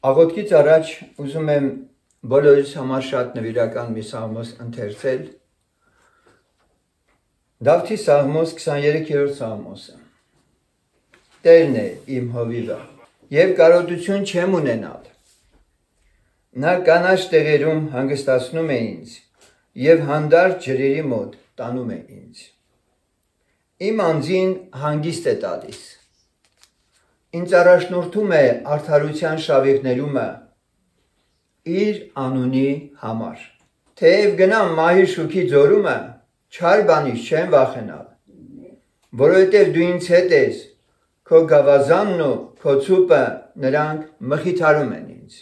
Աղոթքից առաջ ուզում եմ բոլորիս համար շատ նվիրական մի սաղմոս ընթերցել։ Դավթի սաղմոս 23-րդ սաղմոսը։ Տերն է իմ հովիվը, և կարոտություն չեմ ունենալ։ Նա կանաչ տեղերում հանգստացնում է ինձ, և հանդարտ ջրերի մոտ տանում է ինձ։ Իմ անձին հանգիստ է տալիս։ Ինձ առաջնորդում է արդարության շավիղներումը իր անունի համար։ Թեև գնամ մահի շուքի ձորումը, չար բանից չեմ վախենալ, որովհետև դու ինձ հետ ես, քո գավազանն ու քո ցուպը նրանք մխիթարում են ինձ։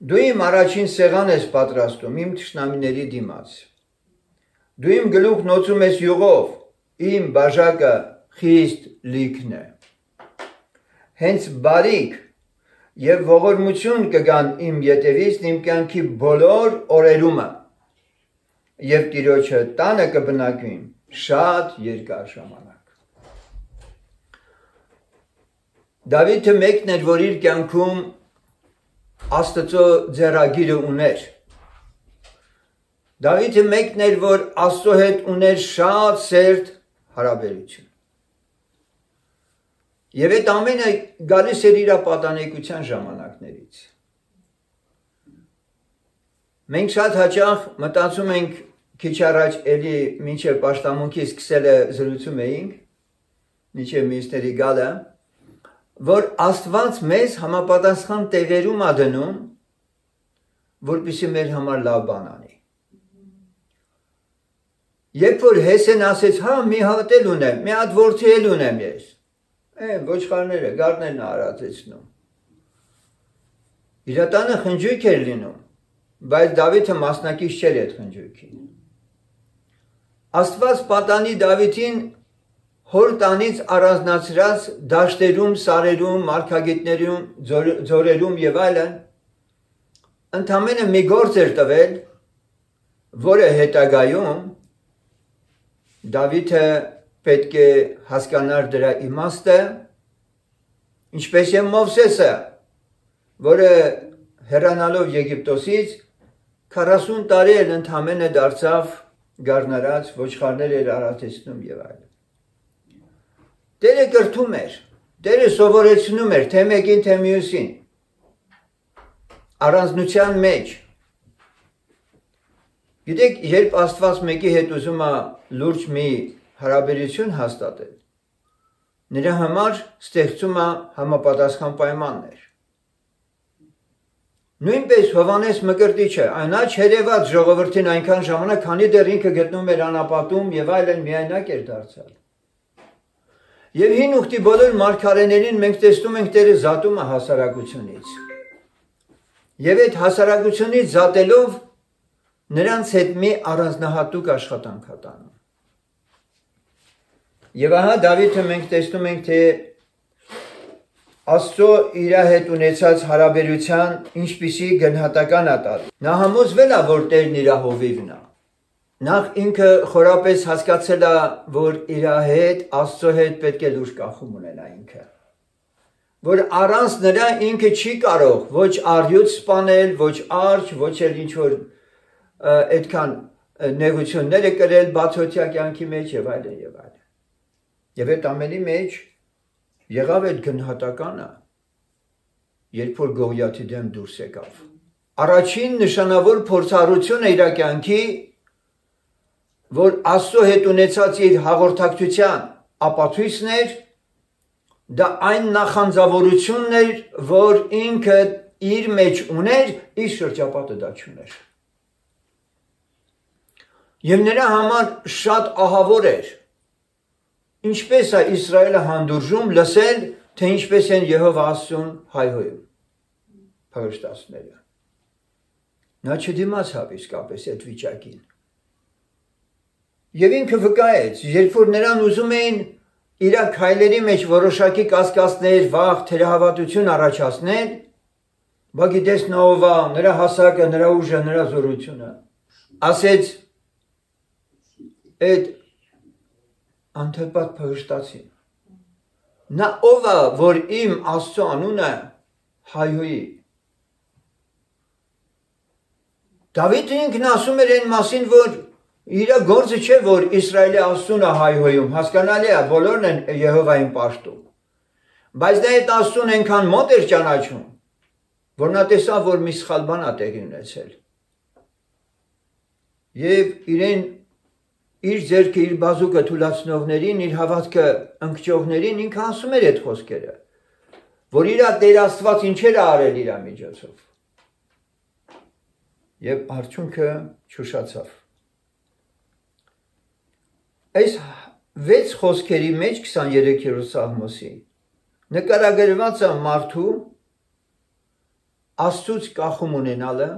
Դու իմ առաջին սեղան ես պատրաստում իմ թշնամիների դիմաց։ Դու իմ գլուխն օծում ես յուղով, իմ բաժակը խիստ լիքն է։ Հենց բարիք և ողորմություն կգան իմ ետևից իմ կյանքի բոլոր օրերումը, և Տիրոջը տանը կբնակվեմ շատ երկար ժամանակ։ Դավիթը մեկն էր, որ իր կյանքում Աստծո ձեռագիրը ուներ։ Դավիթը մեկն էր, որ Աստծո հետ ուներ շատ սերտ հարաբերություն։ Եվ այդ ամենը գալիս էր իր պատանեկության ժամանակներից։ Մենք շատ հաճախ մտածում ենք, քիչ առաջ էլի մինչև պաշտամունքի սկսելը զրուցում էինք, մինչև մյուսների գալը, որ Աստված մեզ համապատասխան տեղերում ա դնում, որպեսզի մեր համար լավ բան անի։ Երբ որ Հեսեն ասեց, հա մի հատ էլ ունեմ, մի հատ որդի էլ ունեմ ես, ոչխարները, գառներն արածեցնում։ Իր տանը խնջույք էր լինում, բայց Դավիթը մասնակից չէր այդ խնջույքին։ Աստված պատանի Դավիթին հոր տանից առանձնացրած դաշտերում, սարերում, մարգագետներում, ձորերում և այլն, ընդամենը մի գործ էր տվել, որը հետագայում Դավիթը պետք է հասկանար դրա իմաստը, ինչպես և Մովսեսը, որը հեռանալով Եգիպտոսից 40 տարի էլ ընդամենը դարձավ գառնարած, ոչխարներ էր արածեցնում և այլն։ Տերը կրթում էր, Տերը սովորեցնում էր թե մեկին, թե մյուսին, առանձնության մեջ։ Գիտեք, երբ Աստված մեկի հետ ուզում է լուրջ մի հարաբերություն հաստատել, նրա համար ստեղծում է համապատասխան պայմաններ։ Նույնպես Հովհաննես Մկրտիչը, նա չերևաց ժողովրդին այնքան ժամանակ, քանի դեռ ինքը գտնում էր անապատում և այլն միայնակ էր դարձել։ Եվ հին ուխտի բոլոր մարգարեներին մենք տեսնում ենք Տերը զատում է հասարակությունից։ Եվ այդ հասարակությունից զատելով նրանց հետ մի առանձնահատուկ աշխատանք է տանում։ Եվ ահա Դավիթը մենք տեսնում ենք, թե Աստծո իր հետ ունեցած հարաբերության ինչպիսի գնահատական է տալիս։ Նա համոզվել է, որ Տերն իր հովիվն է։ Նախ ինքը խորապես հասկացել է, որ իր հետ, Աստծո հետ պետք է լուրջ կախում ունենա ինքը։ Որ առանց նրա ինքը չի կարող ոչ առյուծ սպանել, ոչ արջ, ոչ էլ ինչ-որ այդքան նեղությունները կրել բացօթյա կյանքի մեջ և այլն և այլն։ Եվ այդ ամենի մեջ եղավ այդ գնահատականը, երբ որ Գողիաթի դեմ դուրս եկավ։ Առաջին նշանավոր փորձառությունը իր կյանքի, որ Աստծո հետ ունեցած իր հաղորդակցության ապացույցն էր, դա այն նախանձավորությունն էր, որ ինքը իր մեջ ուներ, իր շրջապատը դա չուներ։ Եվ նրա համար շատ ահավոր էր, ինչպես է Իսրայելը հանդուրժում լսել, թե ինչպես են Եհովա Աստծուն հայհոյում փղշտացները։ Նա չդիմացավ իսկապես այդ վիճակին։ Եվ ինքը վկայեց, երբ որ նրան ուզում էին իր քայլերի մեջ որոշակի կասկածներ, վախ, թերահավատություն առաջացնել, բա գիտես նա ով է, նրա հասակը, նրա ուժը, նրա զորությունը, ասեց այդ անթեպատ փղշտացին։ Նա ով է, որ իմ Աստծո անունը հայհոյի։ Դավիթը ինքն ասում էր այն մասին, որ իր գործը չէ, որ Իսրայելի Աստծուն է հայհոյում, հասկանալի է, բոլորն են Եհովային պաշտում։ Բայց դա այդ Աստծուն այնքան մոտ էր ճանաչում, որ նա տեսավ, որ մի սխալ բան է տեղի ունեցել։ Եվ իրեն իր ձեռքը, իր բազուկը թուլացնողներին, իր հավատքը ընկճողներին ինքը ասում էր այդ խոսքերը, որ իր Տեր Աստված ինչեր է արել իր միջոցով։ Եվ արդյունքը չուշացավ։ Այս 6 խոսքերի մեջ 23-րդ Սաղմոսի նկարագրված է մարդու Աստծուց կախում ունենալը,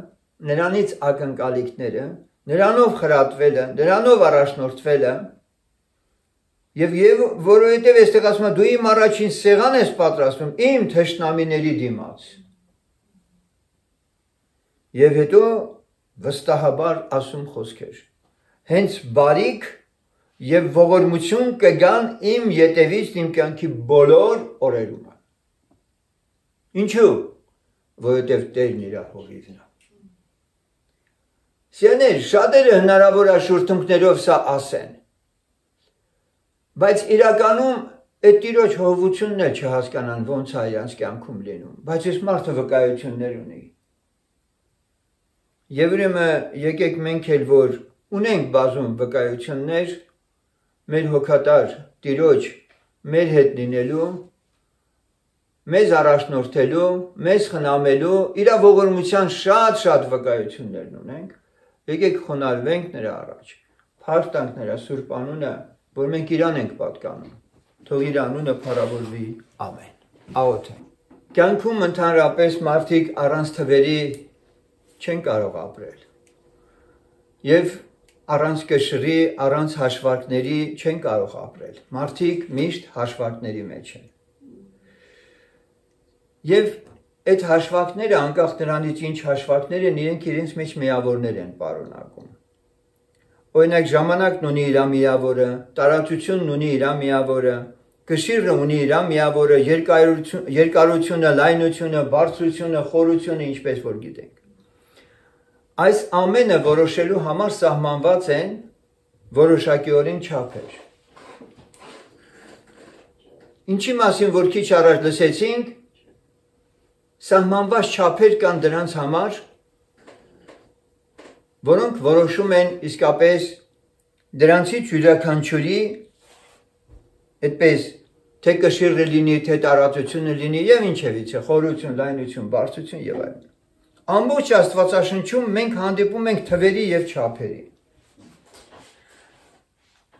նրանից ակնկալիքները, նրանով խրատվելը, նրանով առաջնորդվելը, եւ որովհետեւ այստեղ ասում է դու իմ առաջին սեղան ես պատրաստում իմ թշնամիների դիմաց։ Եվ հետո վստահաբար ասում խոսքեր։ Հենց բարիք եւ ողորմություն կգան իմ ետևից իմ կյանքի բոլոր օրերում։ Ինչու՞։ Որովհետեւ Տերն իր հողիվն է։ Սիրելիներ, շատերը հնարավոր է շուրթունքներով սա ասեն։ Բայց իրականում այդ Տիրոջ հովությունն էլ չհասկանան ոնց է իրանց կյանքում լինում։ Բայց այս մարդը վկայություններ ունի։ Եվ ուրեմն եկեք մենք էլ որ ունենք բազում վկայություններ մեր հոգատար Տիրոջ մեր հետ լինելու, մեզ առաջնորդելու, մեզ խնամելու, իր ողորմության շատ վկայություններ ունենք։ Եկեք խոնարհվենք նրա առաջ, փառք տանք նրա սուրբ անունը, որ մենք իրան ենք պատկանում։ Թող իր անունը փառավորվի, ամեն։ Աղոթե։ Կյանքում ընդհանրապես մարդիկ առանց թվերի չեն կարող ապրել։ Եվ առանց կշռի, առանց հաշվարկների չեն կարող ապրել։ Մարդիկ միշտ հաշվարկների մեջ են։ Եվ այդ հաշվարկները, անկախ նրանից ինչ հաշվարկներ են, իրենց մեջ միավորներ են պարունակում։ Օրինակ ժամանակն ունի իր միավորը, տարածությունն ունի իր միավորը, կշիռը ունի իր միավորը, երկարությունը, լայնությունը, բարձրությունը, խորությունը, ինչպես որ գիտենք։ Այս ամենը որոշելու համար սահմանված են որոշակիորեն չափեր։ Ինչի մասին որ քիչ առաջ լսեցինք, սահմանված չափեր կան դրանց համար, որոնք որոշում են իսկապես դրանցից յուրաքանչյուրի այդպես թե կշիռը լինի, թե տարածությունը լինի եւ ինչևիցե խորություն, լայնություն, բարձրություն եւ այլն։ Ամբողջ Աստվածաշնչում մենք հանդիպում ենք թվերի եւ չափերի։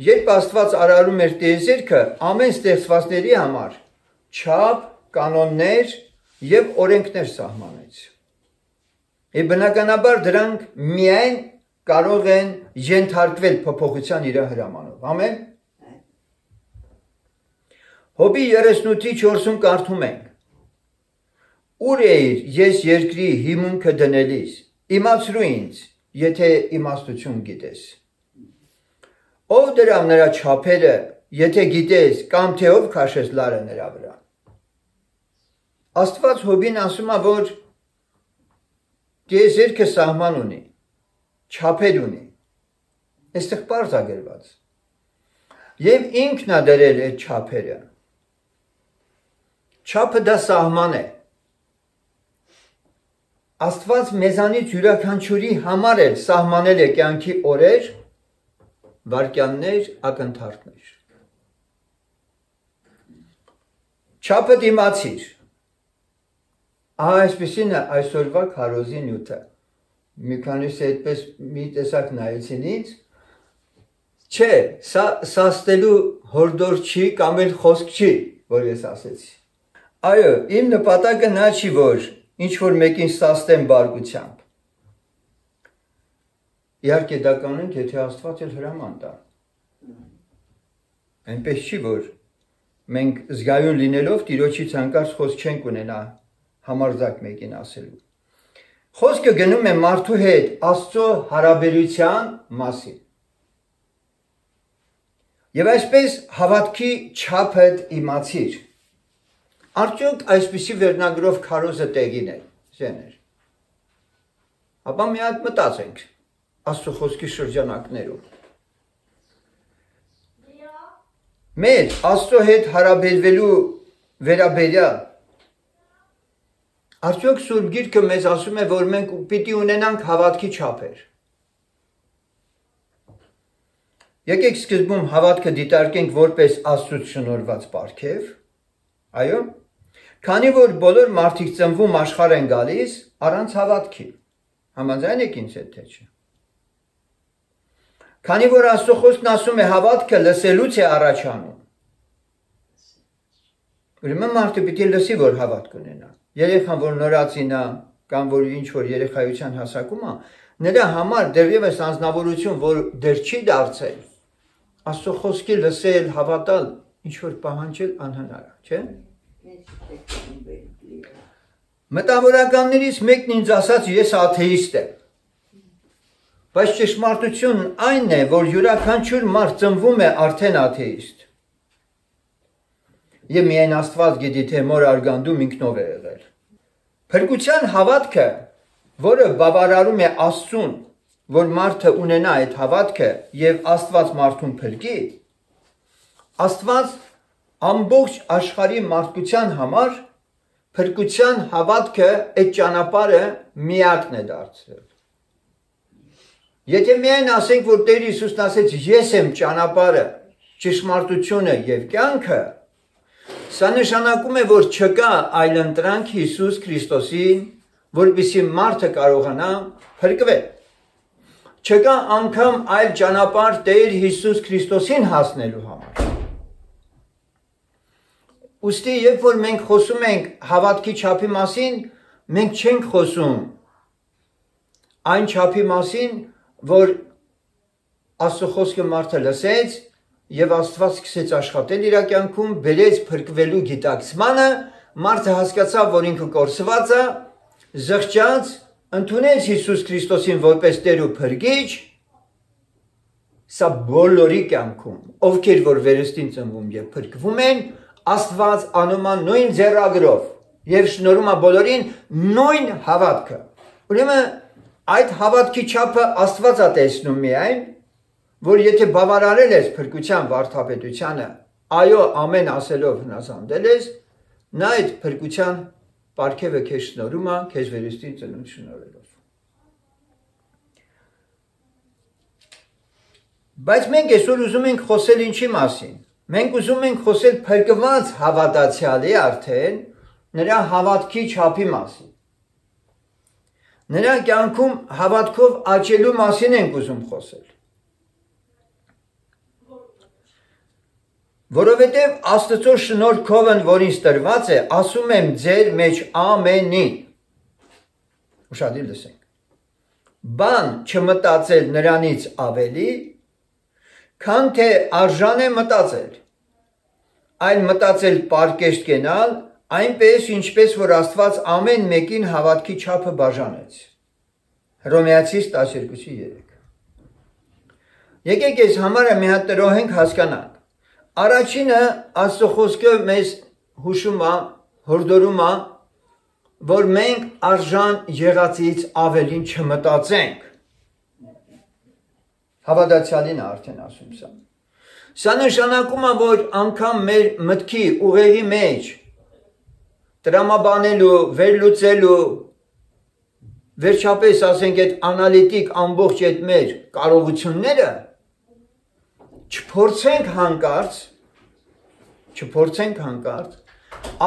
Երբ Աստված արարում էր տիեզերքը, ամեն ստեղծվածների համար չափ, կանոններ եւ օրենքներ սահմանեց։ Եվ բնականաբար դրանք միայն կարող են ենթարկվել փոփոխության իր հրամանով։ Ամեն։ Հոբի 38:4-ում կարդում ենք. Ուր էիր ես երկրի հիմունքը դնելիս, իմացրու ինձ, եթե իմաստություն գիտես։ Ով դրավ նրա չափերը, եթե գիտես, կամ թե ով քաշեց լարը նրա վրա։ Աստված Հոբին ասում է, որ տիեզերքը սահման ունի, չափեր ունի։ Այստեղ պարզ է գրված։ Եվ ինքն է դրել այդ չափերը։ Չափը դա սահման է։ Աստված մեզանից յուրաքանչյուրի համար էլ սահմանել է կյանքի օրեր, վայրկյաններ, ակնթարթներ։ Չափը դիմացիր։ Այսպեսին է այսօրվա քարոզի նյութը։ Մի քանիսը այդպես մի տեսակ նայեցին ինձ, չէ, սա սաստելու հորդոր չի կամ էլ խոսք չի, որ ես ասեցի։ Այո, իմ նպատակը նա չի, որ ինչ որ մեկին սաստեմ բարգությամբ։ Իհարկե դա կանենք, եթե Աստված էլ հրաման տա։ Այնպես չի, որ մենք զգայուն լինելով Տիրոջից հանկարծ խոսք չենք ունենա համարձակ մեկին ասելու։ Խոսքը գնում է մարդու հետ Աստծո հարաբերության մասին։ Եվ այսպես հավատքի չափը իմացիր։ Արդյոք այսպիսի վերնագրով քարոզը տեղին է, զեներ։ Ապա մի հատ մտածենք Աստծո խոսքի շրջանակներում։ Մեր Աստծո հետ հարաբերվելու վերաբերյալ արդյոք Սուրբ Գիրքը մեզ ասում է, որ մենք պիտի ունենանք հավատքի չափեր։ Եկեք սկզբում հավատքը դիտարկենք որպես Աստծուց շնորհված պարգև, այո, քանի որ բոլոր մարդիկ ծնվում աշխարհ են գալիս առանց հավատքի, համաձայն եք ինձ հետ թե չէ։ Քանի որ Աստծո խոսքն ասում է հավատքը լսելուց է առաջանում, ուրեմն մարդը պիտի լսի, որ հավատք ունենա։ Երեխան, որ նորածին է, կամ որ ինչ-որ երեխայության հասակում է, նրա համար դեռևս անձնավորություն, որ դեռ չի դարձել, Աստծո խոսքի լսել, հավատալ, ինչ-որ պահանջել անհնար է, չէ՞։ Մտավորականներից մեկն ինձ ասաց, ես աթեիստ եմ, բայց ճշմարտությունն այն է, որ յուրաքանչյուր մարդ ծնվում է արդեն աթեիստ։ Եվ միայն Աստված գիտի, թե մոր արգանդում ինքնով է եղել։ Փրկության հավատքը, որը բավարարում է Աստծուն, որ մարդը ունենա այդ հավատքը եւ Աստված մարդուն փրկի, Աստված ամբողջ աշխարհի մարդկության համար փրկության հավատքը այդ ճանապարհը միակն է դարձրել։ Եթե միայն ասենք, որ Տեր Հիսուսն ասեց, ես եմ ճանապարհը, ճշմարտությունը եւ կյանքը, սա նշանակում է, որ չկա այլ ընտրանք Հիսուս Քրիստոսին, որպեսզի մարդը կարողանա փրկվել։ Չկա անգամ այլ ճանապարհ Տեր Հիսուս Քրիստոսին հասնելու համար։ Ուստի երբ որ մենք խոսում ենք հավատքի չափի մասին, մենք չենք խոսում այն չափի մասին, որ Աստծո խոսքը մարդը լսեց եւ Աստված սկսեց աշխատել իր կյանքում, բերեց փրկվելու գիտակցմանը, մարդը հասկացավ, որ ինքը կորսված է, զղջաց, ընդունեց Հիսուս Քրիստոսին որպես Տեր ու Փրկիչ, սա բոլորի կյանքում, ովքեր որ վերստին ծնվում եւ փրկվում են, Աստված անում է նույն ձեռագրով եւ շնորհում է բոլորին նույն հավատքը։ Ուրեմն այդ հավատքի չափը Աստված է տեսնում միայն, որ եթե բավարարել ես փրկության վարդապետությանը, այո ամեն ասելով հնազանդել ես, նա այդ փրկության պարգևը քեզ շնորհում է, քեզ վերստին ծնունդ շնորհելով։ Բայց մենք այսօր ուզում ենք խոսել ինչի մասին։ Մենք ուզում ենք խոսել փրկված հավատացյալի արդեն նրա հավատքի չափի մասին։ Նրա կյանքում հավատքով աճելու մասին ենք ուզում խոսել։ Որովհետև Աստծո շնորհքովն, որ ինձ տրված է, ասում եմ ձեր մեջ ամենին։ Ուշադիր լսենք։ Բան չմտածել նրանից ավելի, քան թե արժան է մտածել, այլ մտածել պարկեշտ կենալ, այնպես ինչպես որ Աստված ամեն մեկին հավատքի չափը բաժանեց։ Հռոմեացիս 12:3։ Եկեք այս համարը մի հատ տրոհենք հասկանանք։ Առաջինը Աստծո խոսքը մեզ հուշում է, հորդորում է, որ մենք արժան եղածից ավելին չմտածենք։ Հավատացյալին արդեն ասում սա։ Սա նշանակում է, որ անգամ մեր մտքի ուղեղի մեջ տրամաբանելու, վերլուծելու, վերջապես ասենք այդ անալիտիկ ամբողջ այդ մեր կարողությունները չփորձենք հանկարծ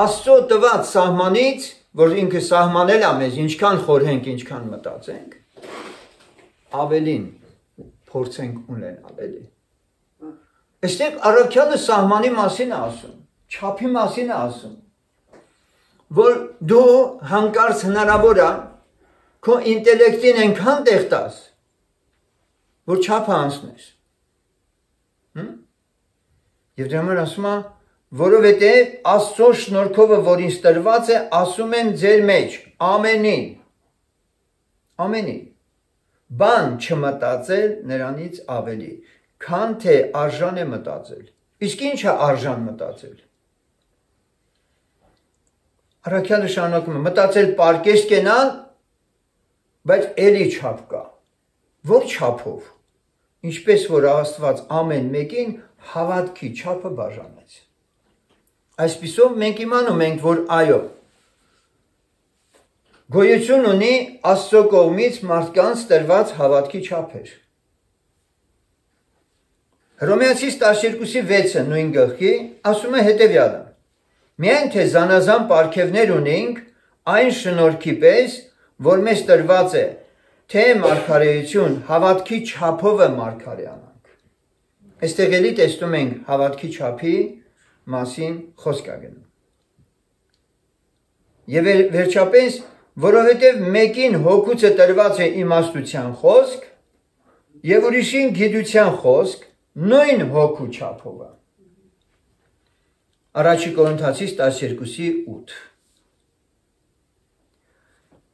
Աստծո տված սահմանից, որ ինքը սահմանել է մեզ, ինչքան խորհենք, ինչքան մտածենք, ավելին փորձենք ունենալ, էլի։ Այստեղ առաքյալը սահմանի մասին է ասում, չափի մասին է ասում, որ դու հանկարծ հնարավոր է քո ինտելեկտին այնքան տեղ տաս, որ չափը անցնես։ Եվ դրա համար ասում է, որովհետև Աստծո շնորհքովը, որ ինձ տրված է, ասում եմ ձեր մեջ ամենին, բան չմտածել նրանից ավելի, քան թե արժան է մտածել։ Իսկ ի՞նչ է արժան մտածել։ Առաքյալը շարունակում է մտածել պարկես կենալ, բայց էլի չափ կա։ Որ չափով։ Ինչպես որ Աստված ամեն մեկին հավատքի չափը բաժանեց։ Այսպիսով մենք իմանում ենք, որ այո, գոյություն ունի Աստծո կողմից մարդկանց տրված հավատքի չափեր։ Հռոմեացիս 12:6 նույն գլխի ասում է հետևյալը. Միայն թե զանազան պարգևներ ունենք այն շնորհքի պես, որ մեզ տրված է, թե մարգարեություն հավատքի չափով է մարգարեանանք։ Այստեղ էլի տեսնում ենք հավատքի չափի մասին խոսք է գնում։ Եվ վերջապես, որովհետև մեկին հոգուց տրված է իմաստության խոսք, եւ ուրիշին գիտության խոսք, նույն հոգու չափով է։ Առաջի Կորինթացիս 12:8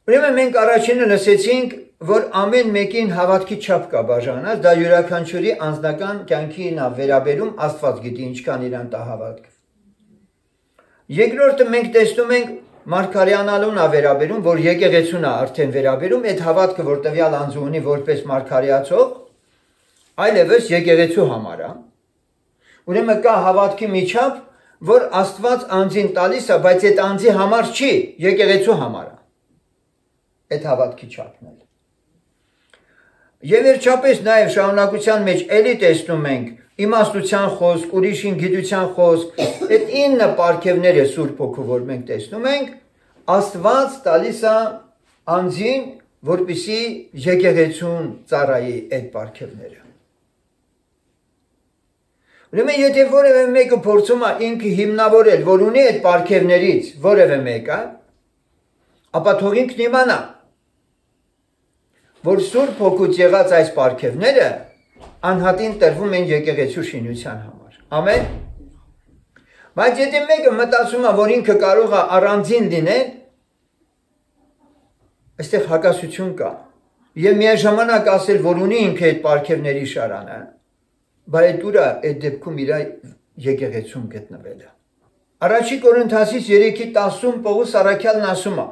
Ուրեմն մենք առաջինը լսեցինք, որ ամեն մեկին հավատքի չափ կա բաժանած, դա յուրաքանչյուրի անձնական կյանքին է վերաբերում, Աստված գիտի ինչքան իրան տա հավատք։ Երկրորդը մենք տեսնում ենք մարգարեանալուն է վերաբերում, որ եկեղեցուն է արդեն վերաբերում, այդ հավատքը, որ տվյալ անձը ունի որպես մարգարեացող, այլևս եկեղեցու համար է։ Ուրեմն կա հավատքի մի չափ, որ Աստված անձին տալիս է, բայց այդ անձի համար չի, եկեղեցու համար է։ Այդ հավատքի չափն է։ Եվ վերջապես նաև շարունակության մեջ էլի տեսնում ենք իմաստության խոսք, ուրիշին գիտության խոսք, այդ 9 պարգևները Սուրբ Հոգու, որ մենք տեսնում ենք, Աստված տալիս է անձին, որպեսզի եկեղեցուն ծառայի այդ պարգևները։ Ուրեմն եթե որևէ մեկը փորձում է ինքը հիմնավորել, որ ունի այդ պարգևներից որևէ մեկը, ապա թող ինքն իմանա, որ Սուրբ Հոգուց եղած այս պարգևները անհատին տրվում են եկեղեցու շինության համար։ Ամեն։ Բայց եթե մեկը մտածում է, որ ինքը կարող է առանձին լինել, այստեղ հակասություն կա։ Եվ միաժամանակ ասել, որ ունի ինքը այդ պարգևների շարանը, բայց ուրա այդ դեպքում իր եկեղեցում գտնվելը։ Առաջի Կորինթացիս 3:10 Պողոս առաքյալն ասում է.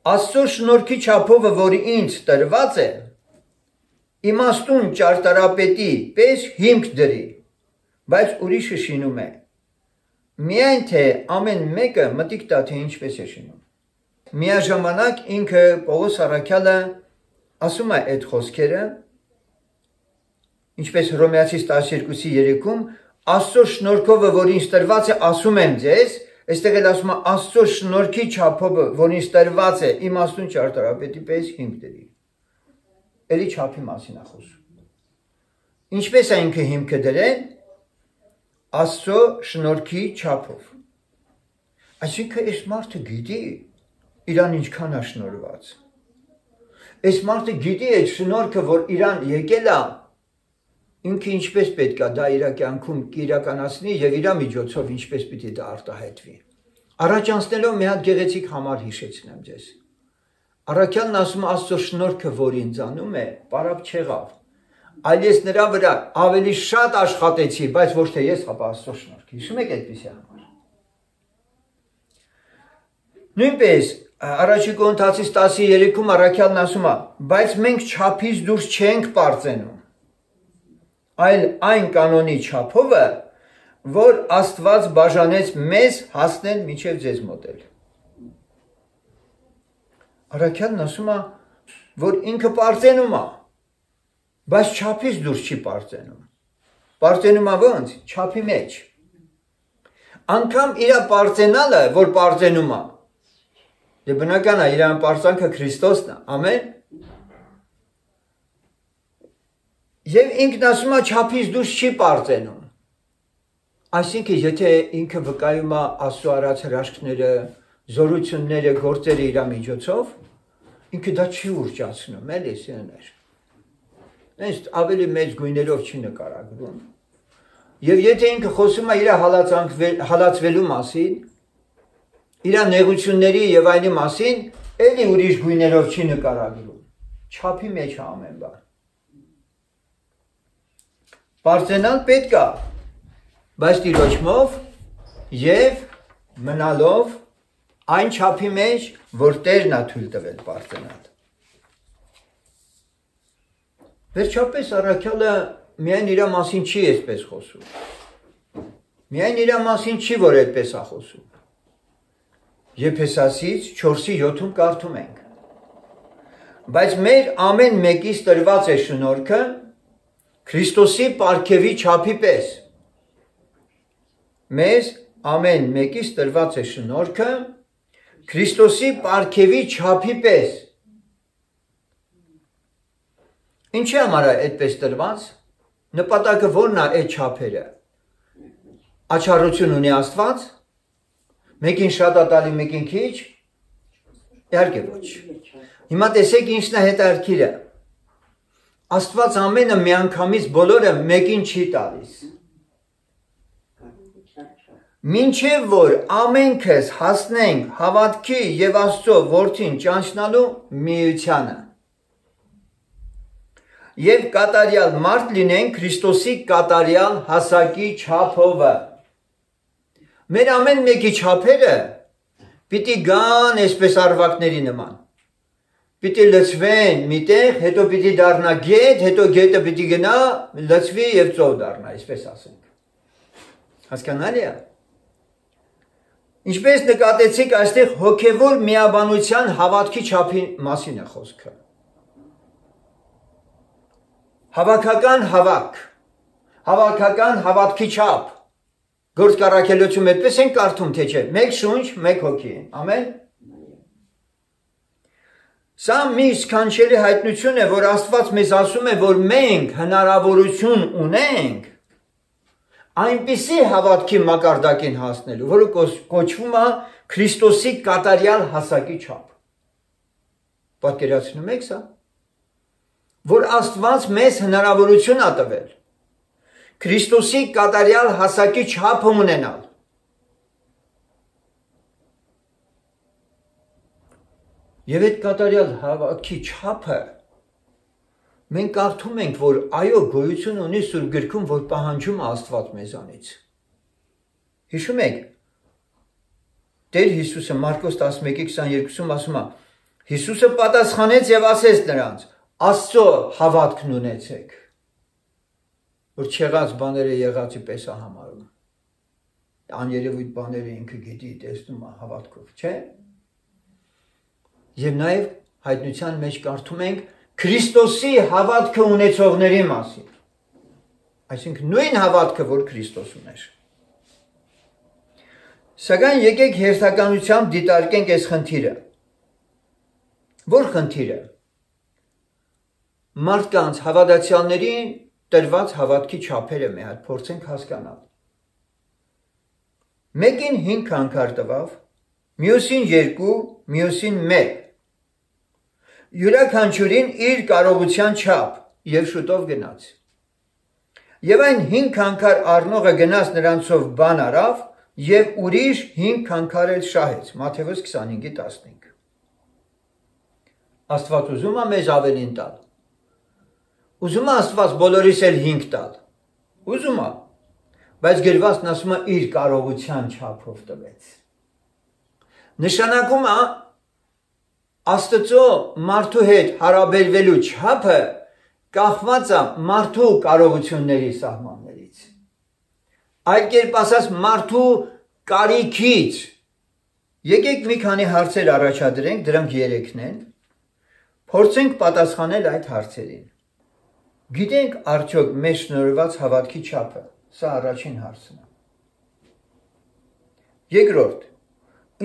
Աստծո շնորհքի չափովը, որի ինձ տրված է, իմաստուն ճարտարապետի պես հիմք դրի, բայց ուրիշը շինում է։ Միայն թե ամեն մեկը մտիկ տա, թե ինչպես է շինում։ Միաժամանակ ինքը Պողոս առաքյալը ասում է այդ խոսքերը, ինչպես Հռոմեացիս 12:3 Աստծո շնորհքով, որ ինձ տրված է, ասում եմ ձեզ, այստեղ էլ ասում է Աստծո շնորհքի չափով, որ ինձ տրված է, իմաստուն ճարտարապետի պես հիմք դրի։ Էլի չափի մասին է խոսում։ Ինչպես է ինքը հիմքը դրել, Աստծո շնորհքի չափով։ Այսինքն այս մարդը գիտի իրան ինչքան է շնորհված։ Այս մարդը գիտի այդ շնորհքը, որ իրան եկել է, ինքը ինչպես պետք է դա իր կյանքում իրականացնի եւ իր միջոցով ինչպես պիտի դա արտահայտվի։ Առաջանցնելով մի հատ գեղեցիկ համար հիշեցնեմ ձեզ։ Առաքյալն ասում է Աստծո շնորհքը, որ ինձանում է, պարապ չեղավ։ Այլ ես նրա վրա ավելի շատ աշխատեցի, բայց ոչ թե ես, ապա Աստծո շնորհքը։ Հիշում եք այդպիսի համար։ Նույնպես Առաջի Կորինթացիս 10:3 առաքյալն ասում է, բայց մենք չափից դուրս չենք պարծենում, այլ այն կանոնի չափովը, որ Աստված բաժանեց մեզ հասնել մինչև ձեզ մոտել։ Առաքյալն ասում է, որ ինքը պարծենում է, բայց չափից դուրս չի պարծենում։ Պարծենում է ո՞նց, չափի մեջ։ Անկամ իր պարծենալը, որ պարծենում է, դե բնական է, իր պարծանքը Քրիստոսն է, ամեն։ Եվ ինքն ասում է չափից դուրս չի պարծենում։ Այսինքն, եթե ինքը վկայում է Աստծո արած հրաշքները, զորությունները, գործերը իր միջոցով, ինքը դա չի ուռճացնում, էլի սիրելիներ։ Այս ավելի մեծ գույներով չի նկարագրում։ Եվ եթե ինքը խոսում է իր հալածվելու մասին, իր նեղությունների եւ այլի մասին, էլի ուրիշ գույներով չի նկարագրում։ Չափի մեջ է ամեն բան։ Պարծենալ պետք է, բայց Տիրոջմով եւ մնալով այն չափի մեջ, որ Տերն է թույլ տվել բարձրանալ։ Վերջապես առաքյալը միայն իր մասին չի այսպես խոսում։ Միայն իր մասին չի, որ այդպես է խոսում։ Եփեսացից 4:7-ում կարդում ենք. Բայց մեր ամեն մեկից տրված է շնորհքը Քրիստոսի պարգևի չափի պես։ Մեզ ամեն մեկից տրված է շնորհքը Քրիստոսի պարգևի չափի պես։ Ինչի համար է այդպես տրված։ Նպատակը ո՞րն է այդ չափերը։ Աչառություն ունի Աստված։ Մեկին շատ է տալի, մեկին քիչ։ Իհարկե ոչ։ Հիմա տեսեք ինչն է հետաքրքիրը։ Աստված ամենը միանգամից բոլորը մեկին չի տալիս։ Մինչև որ ամենքս հասնենք հավատքի եւ Աստծո որդին ճանչնալու միությանը։ Եվ կատարյալ մարդ լինենք Քրիստոսի կատարյալ հասակի չափովը։ Մեր ամեն մեկի չափերը պիտի գան այսպես արվակների նման։ Պիտի լցվեն միտեղ, հետո պիտի դառնա գետ, հետո գետը պիտի գնա, լցվի եւ ծով դառնա, այսպես ասենք։ Հասկանալի է։ Ինչպես նկատեցիք, այստեղ հոգևոր միաբանության հավատքի չափի մասին է խոսքը։ Հավաքական հավաք, հավաքական հավատքի չափ։ Գործք առաքելություն այդպես են կարդում, թե չէ, մեկ շունչ, մեկ հոգի են, ամեն։ Սա մի սքանչելի հայտնություն է, որ Աստված մեզ ասում է, որ մենք հնարավորություն ունենք այնպիսի հավատքի մակարդակին հասնելու, որը կոչվում է Քրիստոսի կատարյալ հասակի չափ։ Պատկերացնում եք սա։ Որ Աստված մեզ հնարավորություն է տվել Քրիստոսի կատարյալ հասակի չափ ունենալ։ Եվ այդ կատարյալ հավատքի չափը մենք կարդում ենք, որ այո գոյություն ունի Սուրբ գրքում, որ պահանջում է Աստված մեզանից։ Հիշում եք, Տեր Հիսուսը Մարկոս 11:22-ում ասում է. Հիսուսը պատասխանեց եւ ասեց նրանց. Աստծո հավատքն ունեցեք, որ չեղած բաները եղածի պես է համարում։ Աներևույթ բաները ինքը գիտի, տեսնում է հավատքով, չէ՞։ Եվ նաև հայտնության մեջ կարդում ենք Քրիստոսի հավատքը ունեցողների մասին։ Այսինքն նույն հավատքը, որ Քրիստոս ուներ։ Սակայն եկեք հերթականությամբ դիտարկենք այս խնդիրը։ Որ խնդիրը։ Մարդկանց հավատացյալներին տրված հավատքի չափերը մի հատ փորձենք հասկանալ։ Մեկին 5 անգար տվավ, մյուսին 2, մյուսին 1։ Յուրաքանչյուրին իր կարողության չափ եւ շուտով գնաց։ Եվ այն 5 անգար առնողը գնաց նրանցով բան արավ եւ ուրիշ 5 անգար էլ շահեց։ Մատթեոս 25:15։ Աստված ուզում է մեզ ավելին տալ։ Ուզում է Աստված բոլորիս էլ 5 տալ։ Ուզում է, բայց գրվածն ասում է իր կարողության չափով տվեց։ Նշանակում է Աստծո մարդու հետ հարաբերվելու չափը կախված է մարդու կարողությունների սահմաններից։ Այլ կերպ ասած մարդու կարիքից։ Եկեք մի քանի հարցեր առաջադրենք, դրանք 3-ն են։ Փորձենք պատասխանել այդ հարցերին։ Գիտենք արդյոք մեզ շնորհված հավատքի չափը։ Սա առաջին հարցն է։ Երկրորդ,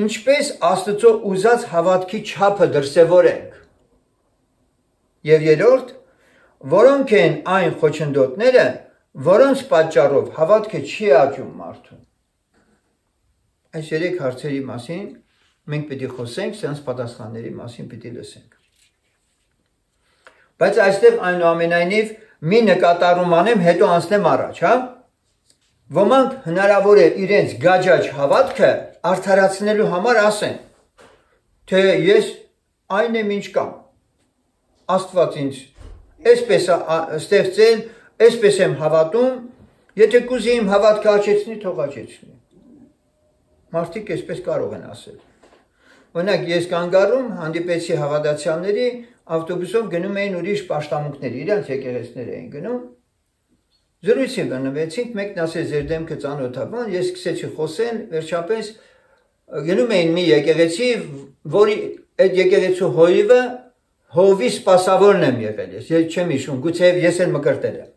ինչպես Աստծո ուզած հավատքի չափը դրսևորենք։ Եվ երրորդ, որոնք են այն խոչընդոտները, որոնց պատճառով հավատքը չի աճում մարդուն։ Այս 3 հարցերի մասին մենք պիտի խոսենք, սրանց պատասխանների մասին պիտի լսենք։ Բայց այստեղ այնուամենայնիվ մի նկատառում անեմ, հետո անցնեմ առաջ, հա։ Ոմանք հնարավոր է իրենց գաճաճ հավատքը արդարացնելու համար ասեն, թե ես այն եմ ինչ կամ, Աստված ինձ այսպես է ստեղծել, այսպես եմ հավատում, եթե կուզի իմ հավատքը աճեցնի, թող աճեցնի։ Մարդիկ այսպես կարող են ասել։ Օրինակ ես կանգառում հանդիպեցի հավատացյալների, ավտոբուսով գնում էին ուրիշ պաշտամունքներ, իրանց եկեղեցիներ էին գնում։ Զրույցի բնվեցինք, մեկն ասեց ձեր դեմքը ծանոթ է, բան, ես սկսեցի խոսել, վերջապես գնում էին մի եկեղեցի, որի այդ եկեղեցու հովիվը հովի սպասավորն եմ եղել ես չեմ հիշում, գուցե ես էլ մկրտել եմ։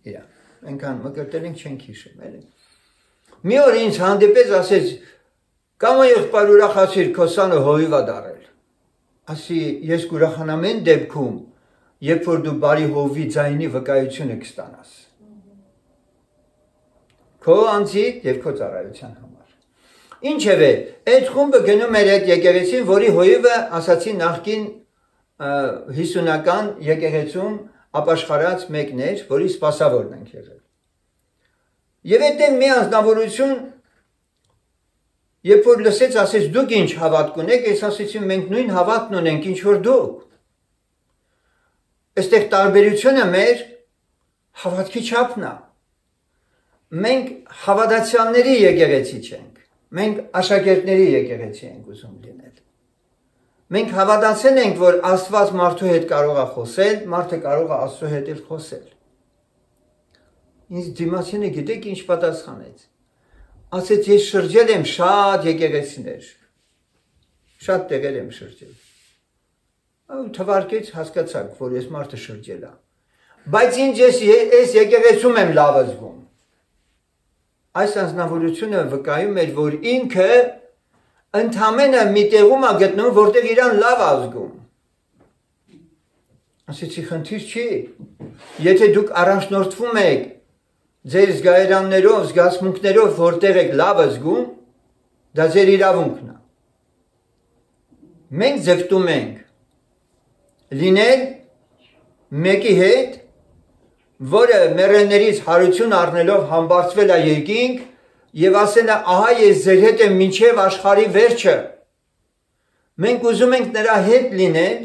Իրա, այնքան մկրտել ենք չենք հիշում, էլի։ Մի օր ինձ հանդիպեց, ասեց, կամ եղբայր ուրախացիր քո սանը հովիվա դարել։ Ասի, ես կուրախանամ այն դեպքում, երբ որ դու բարի հովի ձայնի վկայությունը կստանաս։ Քո անձիդ եւ քո ծառայության համար։ Ինչևէ, այդ խումբը գնում էր այդ եկեղեցին, որի հովիվը ասացի նախկին 50-ական եկեղեցում ապաշխարած մեկն էր, որի սպասավորն ենք եղել։ Եվ այդտեղ մի անձնավորություն, երբ որ լսեց, ասեց դուք ինչ հավատք ունեք, ես ասեցի մենք նույն հավատքն ունենք, ինչ որ դուք։ Այստեղ տարբերությունը մեր հավատքի չափն է։ Մենք հավատացյալների եկեղեցի չենք, մենք աշակերտների եկեղեցի ենք ուզում լինել։ Մենք հավատացել ենք, որ Աստված մարդու հետ կարող է խոսել, մարդը կարող է Աստծո հետ էլ խոսել։ Ինձ դիմացինը գիտեք ինչ պատասխանեց։ Ասեց ես շրջել եմ շատ եկեղեցիներ, շատ տեղեր եմ շրջել։ Թվարկեց հասկացաք, որ ես մարդը շրջել եմ։ Բայց ինձ ես եկեղեցում եմ լավ զգում։ Այս անձնավորությունը վկայում էր, որ ինքը ընդամենը մի տեղում է գտնում, որտեղ իրան լավ ազգում։ Ասեցի խնդիր չի, եթե դուք առաջնորդվում եք ձեր զգայարաններով, զգացմունքներով, որտեղ եք լավ ազգում, դա ձեր իրավունքն է։ Մենք ձգտում ենք լինել մեկի հետ, որը մեռելներից հարություն առնելով համբարձվել է երկինք և ասել է ահա ես ձեր հետ եմ մինչև աշխարհի վերջը։ Մենք ուզում ենք նրա հետ լինել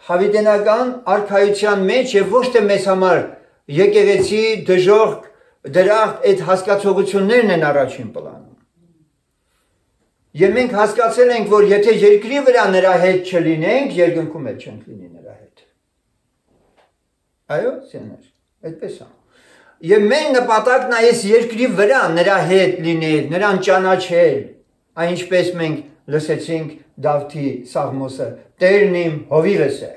հավիտենական արքայության մեջ և ոչ թե մեզ համար եկեղեցի, դժոխք, դրախտ այդ հասկացողություններն են առաջին պլանում։ Եվ մենք հասկացել ենք, որ եթե երկրի վրա նրա հետ չլինենք, երկնքում էլ չենք լինի նրա հետ։ Այո, սեներ, այդպես է։ Եվ մեր նպատակն է այս երկրի վրա նրա հետ լինել, նրան ճանաչել, այն ինչպես մենք լսեցինք Դավթի Սաղմոսը, Տերն իմ հովիվս է։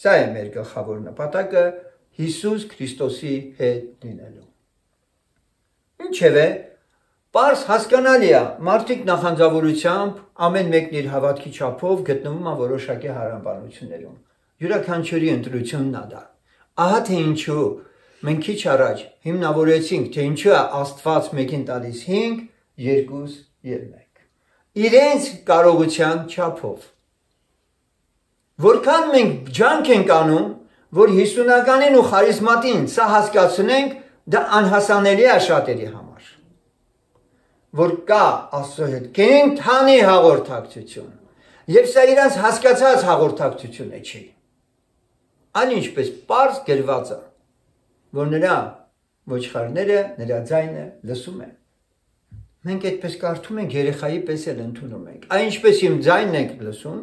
Սա է մեր գլխավոր նպատակը Հիսուս Քրիստոսի հետ լինելու։ Ինչևէ, պարզ հասկանալի է, մարդիկ նախանձավորությամբ ամեն մեկն իր հավատքի չափով գտնվում է որոշակի հարաբերություններում։ Յուրաքանչյուրի ընտրությունն է դա։ Ահա թե ինչու մենք քիչ առաջ հիմնավորեցինք, թե ինչու է Աստված մեկին տալիս 5, 2 և 1։ Իրենց կարողության չափով։ Որքան մենք ջանք ենք անում, որ 50-ականին ու խարիզմատին սա հասկացնենք, դա անհասանելի է շատերի համար։ Որ կա Աստծո հետ կենդանի հաղորդակցություն, և սա իրանց հասկացած հաղորդակցությունը չի։ Այն ինչպես պարզ գրված է, որ նրա ոչխարները, նրա ձայնը լսում են։ Մենք այդպես կարդում ենք, երեխայի պես էլ ընդունում ենք։ Այն ինչպես իմ ձայնն ենք լսում,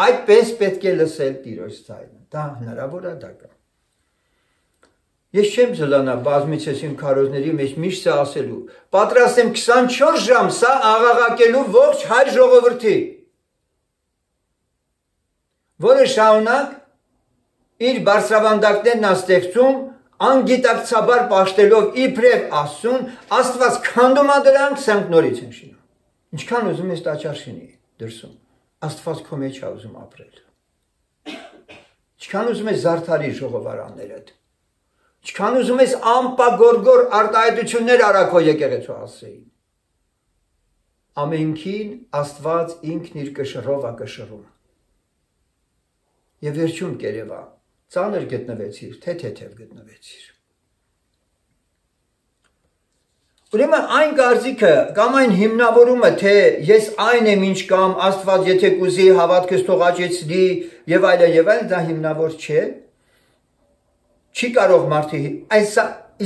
այդպես պետք է լսել Տիրոջ ձայնը։ Դա հնարավոր է, դա կա։ Ես չեմ զլանա բազմիցս իմ քարոզների մեջ միշտ սա ասելու։ Պատրաստ եմ 24 ժամ սա աղաղակելու ողջ հայ ժողովրդի, որը շարունակ իր բարձրավանդակներն է ստեղծում, անգիտակցաբար պաշտելով իբրև Աստծուն, Աստված քանդում է դրանք, սրանք նորից են շինում։ Ինչքան ուզում ես տաճար շինի դրսում, Աստված քո մեջ է ուզում ապրել։ Ինչքան ուզում ես զարդարի ժողովարաններդ, ինչքան ուզում ես ամպագորգոր արտահայտություններ արա քո եկեղեցու հասցեին։ Ամենքին Աստված ինքն իր կշռով է կշռում։ Եվ վերջում կերևա, ծանր գտնվեցիր, թե թեթև գտնվեցիր։ Ուրեմն այն կարծիքը կամ այն հիմնավորումը, թե ես այն եմ ինչ կամ Աստված եթե կուզի հավատքս թող աճեցնի եւ այլն, դա հիմնավոր չէ։ Չի կարող մարդը, այս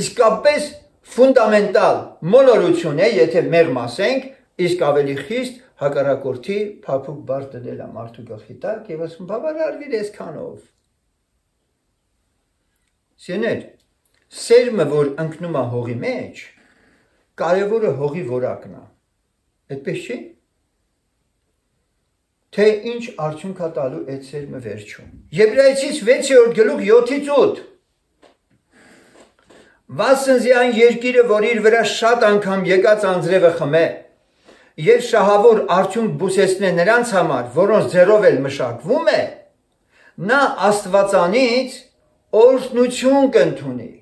իսկապես ֆունդամենտալ մոլորություն է, եթե մեղմ ասենք, իսկ ավելի խիստ հակառակորդի փափուկ բար դնել է մարդու գլխի տակ եւ ասում բավարարվիր այսքանով։ Սեներ, սերմը, որ ընկնում է հողի մեջ, կարևորը հողի որակն է։ Այդպես չի։ Թե ինչ արդյունք է տալու այդ սերմը վերջում։ Եբրայեցից 6-րդ գլուխ 7-ից 8։ Վասնզի այն երկիրը, որ իր վրա շատ անգամ եկած անձրևը խմե, եւ շահավոր արդյունք բուսեցնե նրանց համար, որոնց ձեռով էլ մշակվում է, նա Աստվածանից օրհնություն կընդունի,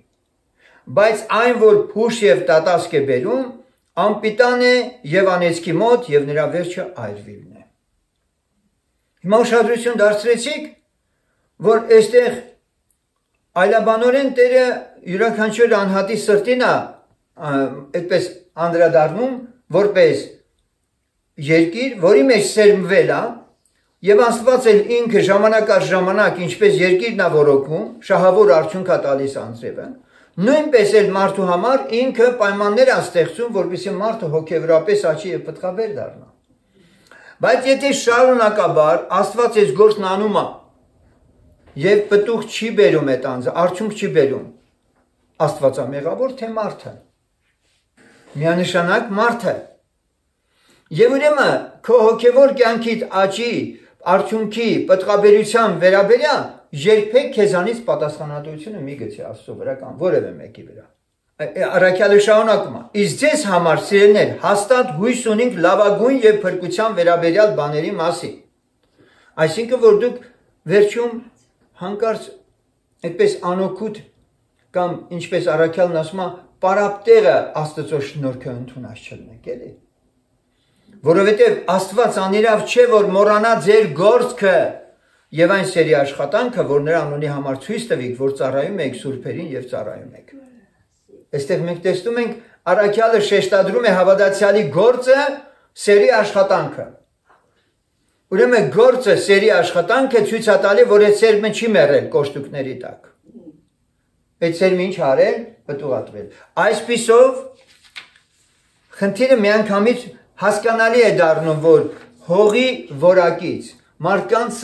բայց այն, որ փուշ եւ տատասկ է բերում, անպիտան է եւ անեծքի մոտ եւ նրա վերջը այրվիլն է։ Հիմա ուշադրություն դարձրեցիք, որ այստեղ այլաբանորեն Տերը յուրաքանչյուր անհատի սրտին է այդպես անդրադառնում, որպես երկիր, որի մեջ սերմվել է, եւ Աստված էլ ինքը ժամանակ առ ժամանակ, ինչպես երկիրն է որոքում, շահավոր արդյունք է տալիս անձրևը, նույնպես էլ մարդու համար ինքը պայմաններ է ստեղծում, որպեսզի մարդը հոգեվորապես աճի եւ պտղաբեր դառնա։ Բայց եթե շարունակաբար Աստված այս գործն անում է եւ պտուղ չի բերում այդ անձը, արդյունք չի բերում, Աստվածամեղավոր թե մարդը։ Միանշանակ մարդը։ Եվ ուրեմն քո հոգևոր կյանքիդ աճի, արդյունքի, պտղաբերության վերաբերյալ երբեք քեզանից պատասխանատվությունը մի գցի Աստծո վրա կամ որևէ մեկի վրա։ Առաքյալը շարունակում է. Իսկ ձեզ համար սիրելիներ, հաստատ հույս ունենք լավագույն եւ փրկության վերաբերյալ բաների մասին։ Այսինքն որ դուք վերջում հանկարծ այդպես անօգուտ կամ ինչպես առաքյալն ասում է, պարապտեղը Աստծո շնորհքը ընդունած չլնեք, էլի։ Որովհետև Աստված անիրավ չէ, որ մոռանա ձեր գործքը եւ այն սերի աշխատանքը, որ նրա անունի համար ցույց տվիք, որ ծառայում եք սուրբերին եւ ծառայում եք։ Այստեղ մենք տեսնում ենք առաքյալը շեշտադրում է հավատացյալի գործը, սերի աշխատանքը։ Ուրեմն գործը, սերի աշխատանքը ցույց է տալի, որ այդ սերմը չի մեռել կոշտուկների տակ։ Այդ սերմը ինչ արել, պտուղատվել։ Այսպիսով խնդիրը միանգամից հասկանալի է դառնում, որ հողի որակից, մարդկանց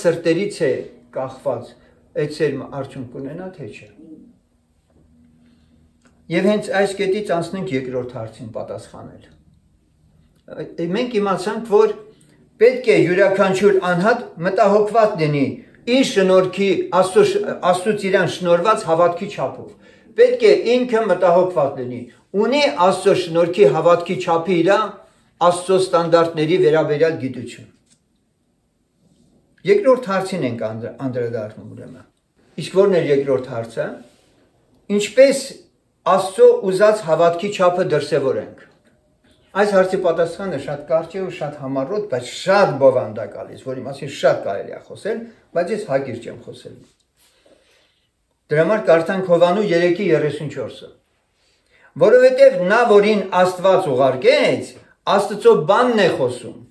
սրտերից է կախված այդ սերմը արդյունք կունենա, թե չէ։ Եվ հենց այս կետից անցնենք երկրորդ հարցին պատասխանել։ Մենք իմացանք, որ պետք է յուրաքանչյուր անհատ մտահոգված լինի իր շնորհքի Աստծուց իրան շնորհված հավատքի չափով։ Պետք է ինքը մտահոգված լինի։ Ունի Աստծո շնորհքի հավատքի չափի իր Աստծո ստանդարտների վերաբերյալ գիտություն։ Երկրորդ հարցին ենք անդրադառնում ուրեմն։ Իսկ ո՞րն է երկրորդ հարցը։ Ինչպես Աստծո ուզած հավատքի չափը դրսևորենք։ Այս հարցի պատասխանը շատ կարճ է ու շատ համառոտ, բայց շատ բովանդակալից, որի մասին շատ կարելի է խոսել, բայց ես հակիրճ եմ խոսել։ Դրա համար կարդանք Հովանու 3:34-ը։ Որովհետև նա, որին Աստված ուղարկեց, Աստծո բանն է խոսում,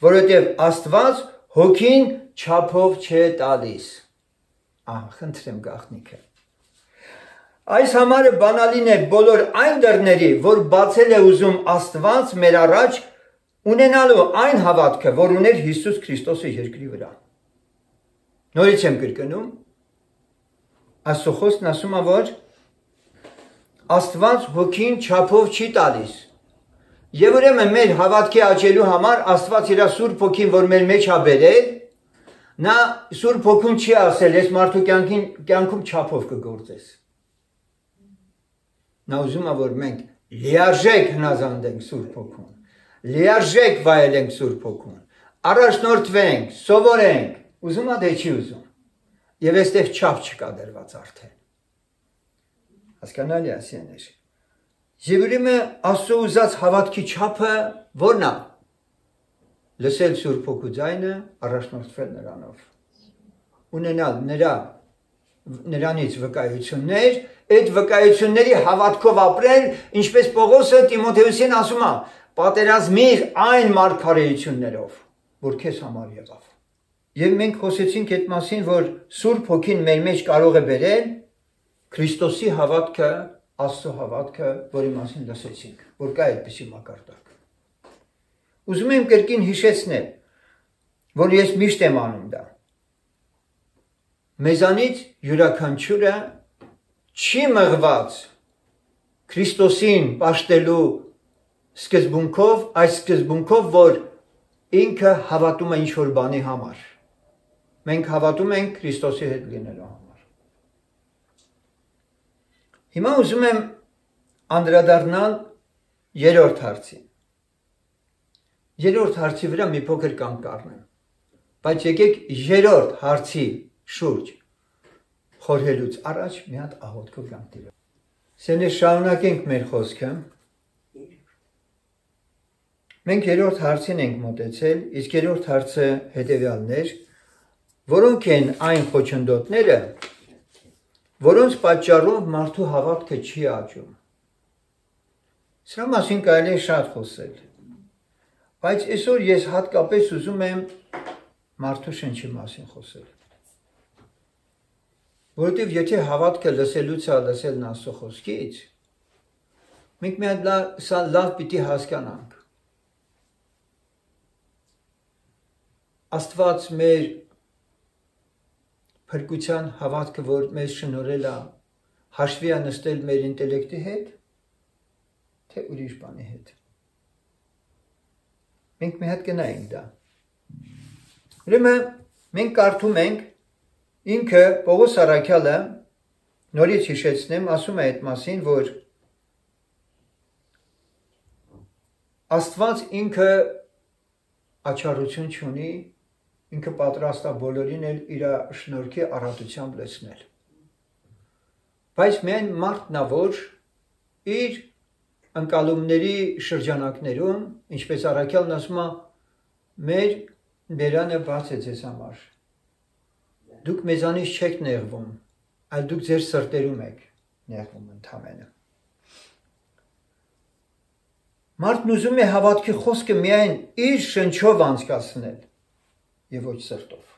որովհետև Աստված հոգին չափով չէ տալիս։ Խնդրեմ գաղտնիքը։ Այս համարը բանալին է բոլոր այն դռների, որ բացել է ուզում Աստված մեր առաջ ունենալու այն հավատքը, որ ուներ Հիսուս Քրիստոսը երկրի վրա։ Նորից եմ կրկնում, Աստծո խոսքն ասում է, որ Աստված հոգին չափով չի տալիս։ Եվ ուրեմն մեր հավատքի աճելու համար Աստված իր Սուրբ Հոգին, որ մեր մեջ է բերել, նա Սուրբ Հոգուն չի ասել, ես մարդու կյանքում չափով կգործես։ Նա ուզում է, որ մենք լիարժեք հնազանդենք Սուրբ Հոգուն, լիարժեք վայելենք Սուրբ Հոգուն, առաջնորդվենք, սովորենք, ուզում է, թե չի ուզում։ Եվ այստեղ չափ չկա դրված արդեն։ Հասկանալի է, սիրելիներ։ Եվ ուրեմն Աստծո ուզած հավատքի չափը ո՞րն է։ Լսել Սուրբ Հոգու ձայնը, առաջնորդվել նրանով։ Ունենալ նրանից վկայություններ, այդ վկայությունների հավատքով ապրել, ինչպես Պողոսը Տիմոթեոսին ասում է, պատերազմիր այն մարգարեություններով, որ քեզ համար եղավ։ Եվ մենք խոսեցինք այդ մասին, որ Սուրբ Հոգին մեր մեջ կարող է բերել Քրիստոսի հավատքը, Աստծո հավատքը, որի մասին լսեցինք, որ կա այդպիսի մակարդակ։ Ուզում եմ կրկին հիշեցնել, որ ես միշտ եմ անում դա։ Մեզանից յուրաքանչյուրը չի մղված Քրիստոսին պաշտելու սկզբունքով, այս սկզբունքով, որ ինքը հավատում է ինչ-որ բանի համար։ Մենք հավատում ենք Քրիստոսի հետ լինելու համար։ Հիմա ուզում եմ անդրադառնալ երրորդ հարցին։ Երրորդ հարցի վրա մի փոքր կանգ առնեմ, բայց եկեք երրորդ հարցի շուրջ խորհելուց առաջ մի հատ աղոթքով գանք Տիրոջ։ Սերներ, շարունակենք մեր խոսքը։ Մենք երրորդ հարցին ենք մոտեցել, իսկ երրորդ հարցը հետևյալներ, որոնք են այն խոչընդոտները, որոնց պատճառով մարդու հավատքը չի աճում։ Սրա մասին կարելի է շատ խոսել, բայց այսօր ես հատկապես ուզում եմ մարդու շնչի մասին խոսել։ Որովհետև եթե հավատքը լսելուց է լսելն Աստծո խոսքից, մենք մի հատ սա լավ պիտի հասկանանք։ Աստված մեր փրկության հավատքը, որ մեզ շնորհել է, հաշվի է նստել մեր ինտելեկտի հետ, թե ուրիշ բանի հետ։ Մենք մի հատ կնայենք դա։ Ուրեմն մենք կարդում ենք ինքը Պողոս առաքյալը նորից հիշեցնեմ, ասում է այդ մասին, որ Աստված ինքը աչառություն չունի, ինքը պատրաստ է բոլորին էլ իր շնորհքի առատությամբ լցնել։ Բայց միայն մարդն է, որ իր ընկալումների շրջանակներում, ինչպես առաքյալն ասում է, մեր բերանը բաց է ձեզ համար։ Դուք մեզանից չեք նեղվում, այլ դուք ձեր սրտերում եք նեղվում ընդամենը։ Մարդն ուզում է հավատքի խոսքը միայն իր շնչով անցկացնել եւ ոչ սրտով։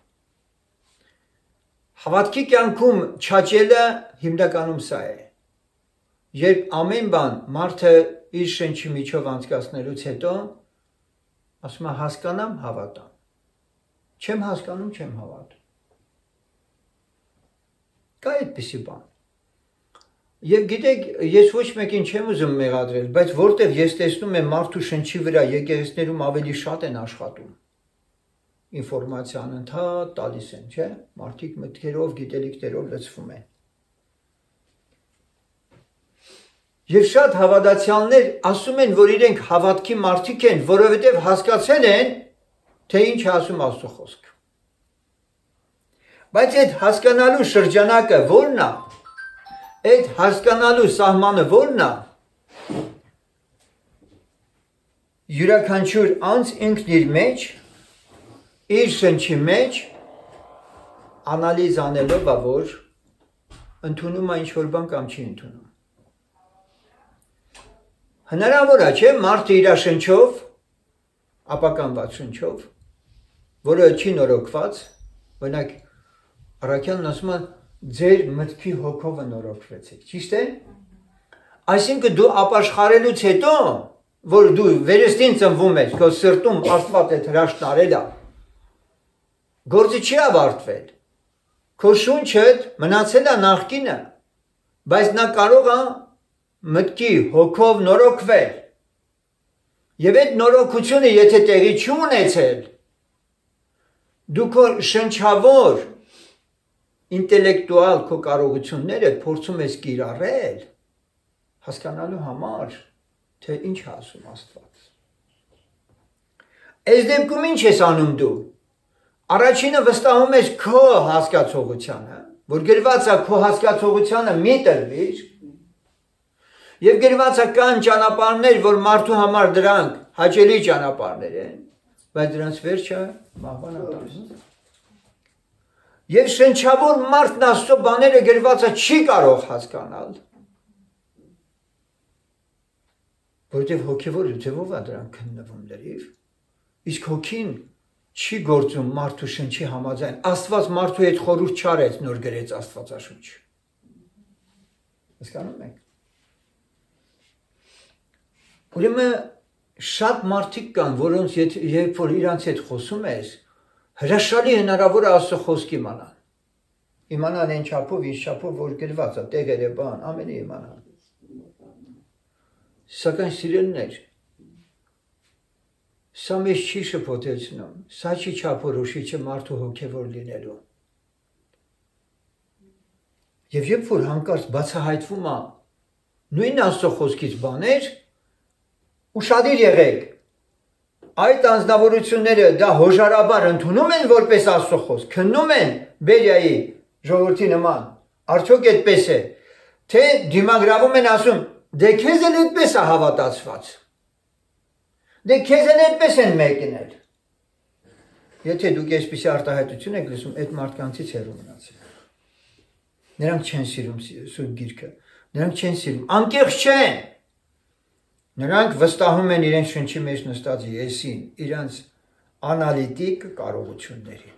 Հավատքի կյանքում չաճելը հիմնականում սա է։ Երբ ամեն բան մարդը իր շնչի միջով անցկացնելուց հետո ասում է հասկանամ, հավատամ։ Չեմ հասկանում, չեմ հավատում։ Կա այդպիսի բան։ Եվ գիտեք, ես ոչ մեկին չեմ ուզում մեղադրել, բայց որտեղ ես տեսնում եմ մարդու շնչի վրա եկեղեցիներում ավելի շատ են աշխատում։ Ինֆորմացիան ընդհանուր տալիս են, չէ՞։ Մարդիկ մտքերով, գիտելիքներով լցվում են։ Եվ շատ հավատացյալներ ասում են, որ իրենք հավատքի մարդիկ են, որովհետև հասկացել են, թե ինչ է ասում Աստծո խոսքը։ Բայց այդ հասկանալու շրջանակը ո՞րն է։ Այդ հասկանալու սահմանը ո՞րն է։ Յուրաքանչյուր անձ ինքն իր մեջ, իր շնչի մեջ անալիզ անելով է, որ ընդունում է ինչ-որ բան կամ չի ընդունում։ Հնարավոր է, չէ՞, մարդը իր շնչով, ապականված շնչով, որը չի նորոգված, օրինակ առաքյալն ասում է, ձեր մտքի հոգովը նորոգվեցեք, ճիշտ է։ Այսինքն դու ապաշխարելուց հետո, որ դու վերստին ծնվում ես, քո սրտում Աստված այդ հրաշքն արել է, գործը չի ավարտվել։ Քո շունչդ մնացել է նախկինը, բայց նա կարող է մտքի հոգով նորոգվել։ Եվ այդ նորոգությունը եթե տեղի չունեցել, դու քո շնչավոր ինտելեկտուալ քո կարողությունները փորձում ես կիրառել, հասկանալու համար, թե ինչ է ասում Աստված։ Այս դեպքում ինչ ես անում դու։ Առաջինը վստահում ես քո հասկացողությանը, որ գրված է քո հասկացողությանը մի տրվիր, եւ գրված է կան ճանապարհներ, որ մարդու համար դրանք հաճելի ճանապարհներ են, բայց դրանց վերջը մահվան է տալիս։ Եվ շնչավոր մարդն Աստծո բաները գրված է չի կարող հասկանալ, որովհետև հոգևոր ձևով է դրանք քննվում լրիվ, իսկ հոգին չի գործում մարդու շնչի համաձայն։ Աստված մարդու հետ խորհուրդ չարեց, նոր գրեց Աստվածաշունչ։ Հասկանում եք։ Ուրեմն շատ մարդիկ կան, որոնց երբ որ իրանց հետ խոսում ես, հրաշալի հնարավոր է Աստծո խոսք իմանան։ Իմանան այն չափով, ինչ չափով, որ գրված է, տեղերը, բան, ամենը իմանան։ Սակայն սիրելիներ, սա մեզ չի շփոթեցնում, սա չի չափորոշիչը մարդու հոգևոր լինելու։ Եվ երբ որ հանկարծ բացահայտվում է նույն Աստծո խոսքից բաներ, ուշադիր եղեք, այդ անձնավորությունները դա հոժարաբար ընդունում են որպես Աստծո խոսք, քննում են Բերիայի ժողովրդի նման, արդյոք այդպես է, թե դիմագրավում են ասում, դե քեզ էլ այդպես է հավատացված, դե քեզ էլ այդպես են մեկնել։ Եթե դուք այսպիսի արտահայտություն եք լսում, այդ մարդկանցից հեռու մնացեք։ Նրանք չեն սիրում Սուրբ Գիրքը, նրանք չեն սիրում, անկեղծ չեն։ Նրանք վստահում են իրենց շնչի մեջ նստած եսին, իրենց անալիտիկ կարողություններին։